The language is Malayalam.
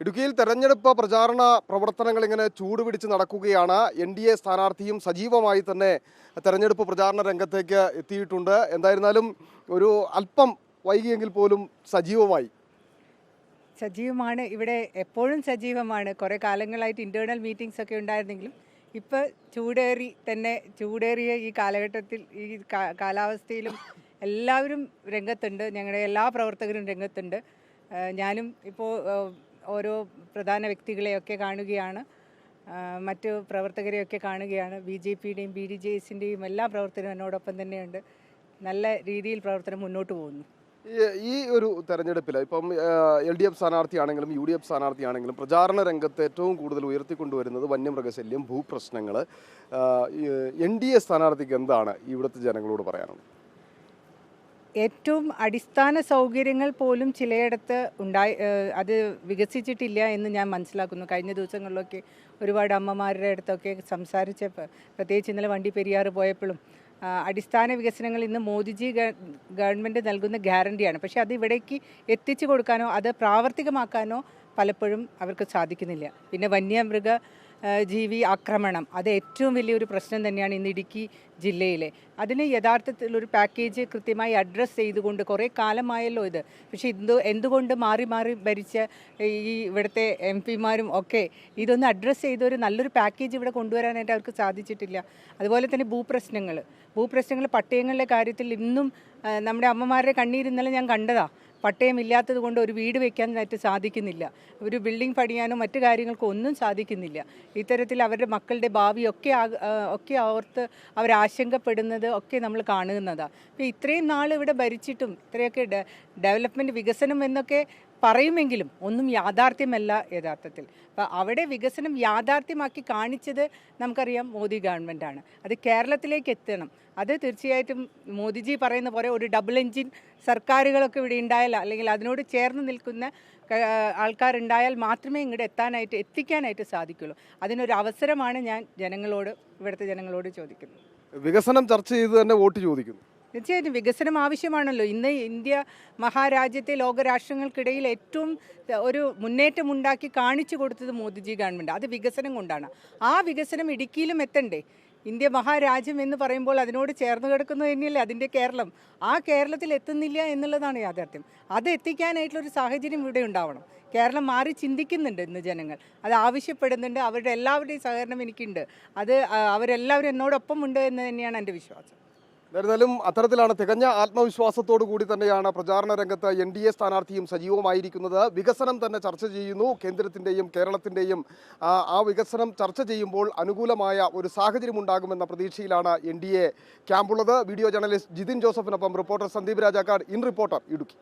ഇടുക്കിയിൽ തെരഞ്ഞെടുപ്പ് പ്രചാരണ പ്രവർത്തനങ്ങൾ ഇങ്ങനെ ചൂടുപിടിച്ച് നടക്കുകയാണ്. എൻ.ഡി.എ സ്ഥാനാർത്ഥിയും സജീവമായി തന്നെ തെരഞ്ഞെടുപ്പ് പ്രചാരണ രംഗത്തേക്ക് എത്തിയിട്ടുണ്ട്. എന്തായിരുന്നാലും ഒരു അല്പം വൈകിയെങ്കിൽ പോലും സജീവമാണ്. ഇവിടെ എപ്പോഴും സജീവമാണ്. കുറേ കാലങ്ങളായിട്ട് ഇൻറ്റേർണൽ മീറ്റിംഗ്സ് ഒക്കെ ഉണ്ടായിരുന്നെങ്കിലും ഇപ്പോൾ ചൂടേറിയ ഈ കാലഘട്ടത്തിൽ ഈ കാലാവസ്ഥയിലും എല്ലാവരും രംഗത്തുണ്ട്. ഞങ്ങളുടെ എല്ലാ പ്രവർത്തകരും രംഗത്തുണ്ട്. ഞാനും ഇപ്പോൾ ഓരോ പ്രധാന വ്യക്തികളെയൊക്കെ കാണുകയാണ്, മറ്റു പ്രവർത്തകരെയൊക്കെ കാണുകയാണ്. BJPയുടെയും BDJSൻ്റെയും എല്ലാ പ്രവർത്തകരും എന്നോടൊപ്പം തന്നെയുണ്ട്. നല്ല രീതിയിൽ പ്രവർത്തനം മുന്നോട്ട് പോകുന്നു. ഈ ഒരു തെരഞ്ഞെടുപ്പിൽ ഇപ്പം LDF സ്ഥാനാർത്ഥിയാണെങ്കിലും UDF സ്ഥാനാർത്ഥിയാണെങ്കിലും പ്രചാരണ രംഗത്ത് ഏറ്റവും കൂടുതൽ ഉയർത്തിക്കൊണ്ടുവരുന്നത് വന്യമൃഗശല്യം, ഭൂപ്രശ്നങ്ങൾ. NDA സ്ഥാനാർത്ഥിക്ക് എന്താണ് ഇവിടുത്തെ ജനങ്ങളോട് പറയാനുള്ളത്? ഏറ്റവും അടിസ്ഥാന സൗകര്യങ്ങൾ പോലും ചിലയിടത്ത് അത് വികസിച്ചിട്ടില്ല എന്ന് ഞാൻ മനസ്സിലാക്കുന്നു. കഴിഞ്ഞ ദിവസങ്ങളിലൊക്കെ ഒരുപാട് അമ്മമാരുടെ അടുത്തൊക്കെ സംസാരിച്ച, പ്രത്യേകിച്ച് ഇന്നലെ വണ്ടിപ്പെരിയാറ് പോയപ്പോഴും അടിസ്ഥാന വികസനങ്ങൾ ഇന്ന് മോദിജി ഗവൺമെൻറ് നൽകുന്ന ഗ്യാരണ്ടിയാണ്. പക്ഷേ അത് ഇവിടേക്ക് എത്തിച്ചു കൊടുക്കാനോ അത് പ്രാവർത്തികമാക്കാനോ പലപ്പോഴും അവർക്ക് സാധിക്കുന്നില്ല. പിന്നെ വന്യമൃഗ ജീവി ആക്രമണം അത് ഏറ്റവും വലിയൊരു പ്രശ്നം തന്നെയാണ് ഇന്ന് ഇടുക്കി ജില്ലയിലെ. അതിന് യഥാർത്ഥത്തിലൊരു പാക്കേജ് കൃത്യമായി അഡ്രസ്സ് ചെയ്തുകൊണ്ട് കുറേ കാലമായല്ലോ ഇത്. പക്ഷേ എന്തുകൊണ്ട് മാറി മാറി ഭരിച്ച ഈ ഇവിടുത്തെ MP മാരും ഒക്കെ ഇതൊന്ന് അഡ്രസ്സ് ചെയ്ത് ഒരു നല്ലൊരു പാക്കേജ് ഇവിടെ കൊണ്ടുവരാനായിട്ട് അവർക്ക് സാധിച്ചിട്ടില്ല. അതുപോലെ തന്നെ ഭൂപ്രശ്നങ്ങൾ പട്ടയങ്ങളുടെ കാര്യത്തിൽ ഇന്നും നമ്മുടെ അമ്മമാരുടെ കണ്ണീരിന്നലെ ഞാൻ കണ്ടതാണ്. പട്ടയമില്ലാത്തത് കൊണ്ട് ഒരു വീട് വയ്ക്കാനായിട്ട് സാധിക്കുന്നില്ല, ഒരു ബിൽഡിംഗ് പണിയാനോ മറ്റു കാര്യങ്ങൾക്കോ ഒന്നും സാധിക്കുന്നില്ല. ഇത്തരത്തിൽ അവരുടെ മക്കളുടെ ഭാവിയൊക്കെ ഓർത്ത് അവരാശങ്കപ്പെടുന്നത് ഒക്കെ നമ്മൾ കാണുന്നതാണ്. അപ്പോൾ ഇത്രയും നാൾ ഇവിടെ ഭരിച്ചിട്ടും ഇത്രയൊക്കെ ഡെവലപ്മെൻറ്റ് വികസനം എന്നൊക്കെ പറയുമെങ്കിലും ഒന്നും യാഥാർത്ഥ്യമല്ല യഥാർത്ഥത്തിൽ. അപ്പോൾ അവിടെ വികസനം യാഥാർത്ഥ്യമാക്കി കാണിച്ചത് നമുക്കറിയാം മോദി ഗവൺമെൻറ്റാണ്. അത് കേരളത്തിലേക്ക് എത്തണം. അത് തീർച്ചയായിട്ടും മോദിജി പറയുന്ന പോലെ ഒരു ഡബിൾ എൻജിൻ സർക്കാരുകളൊക്കെ ഇവിടെ ഉണ്ടായാൽ, അല്ലെങ്കിൽ അതിനോട് ചേർന്ന് നിൽക്കുന്ന ആൾക്കാരുണ്ടായാൽ മാത്രമേ ഇങ്ങോട്ട് എത്തിക്കാനായിട്ട് സാധിക്കുള്ളൂ. അതിനൊരു അവസരമാണ് ഞാൻ ഇവിടുത്തെ ജനങ്ങളോട് ചോദിക്കുന്നത്. വികസനം ചർച്ച ചെയ്ത് തന്നെ വോട്ട് ചോദിക്കുന്നു. തീർച്ചയായിട്ടും വികസനം ആവശ്യമാണല്ലോ. ഇന്ന് ഇന്ത്യ മഹാരാജ്യത്തെ ലോകരാഷ്ട്രങ്ങൾക്കിടയിൽ ഏറ്റവും ഒരു മുന്നേറ്റം ഉണ്ടാക്കി കാണിച്ചു കൊടുത്തത് മോദിജി ഗവൺമെൻറ്. അത് വികസനം കൊണ്ടാണ്. ആ വികസനം ഇടുക്കിയിലും എത്തണ്ടേ? ഇന്ത്യ മഹാരാജ്യം എന്ന് പറയുമ്പോൾ അതിനോട് ചേർന്ന് കിടക്കുന്നത് തന്നെയല്ലേ അതിൻ്റെ കേരളം. ആ കേരളത്തിൽ എത്തുന്നില്ല എന്നുള്ളതാണ് യാഥാർത്ഥ്യം. അത് എത്തിക്കാനായിട്ടുള്ളൊരു സാഹചര്യം ഇവിടെ ഉണ്ടാവണം. കേരളം മാറി ചിന്തിക്കുന്നുണ്ട് ഇന്ന് ജനങ്ങൾ, അത് ആവശ്യപ്പെടുന്നുണ്ട്. അവരുടെ എല്ലാവരുടെയും സഹകരണം എനിക്കുണ്ട്. അത് അവരെല്ലാവരും എന്നോടൊപ്പം ഉണ്ട് എന്ന് തന്നെയാണ് എൻ്റെ വിശ്വാസം. എന്തായാലും അത്തരത്തിലാണ് തികഞ്ഞ ആത്മവിശ്വാസത്തോടു കൂടി തന്നെയാണ് പ്രചാരണ രംഗത്ത് NDA സ്ഥാനാർത്ഥിയും സജീവമായിരിക്കുന്നത്. വികസനം തന്നെ ചർച്ച ചെയ്യുന്നു. കേന്ദ്രത്തിൻ്റെയും കേരളത്തിൻ്റെയും ആ വികസനം ചർച്ച ചെയ്യുമ്പോൾ അനുകൂലമായ ഒരു സാഹചര്യം ഉണ്ടാകുമെന്ന പ്രതീക്ഷയിലാണ് NDA ക്യാമ്പുള്ളത്. വീഡിയോ ജേർണലിസ്റ്റ് ജിതിൻ ജോസഫിനൊപ്പം reporter Sandeep Rajakkad, in reporter, Idukki.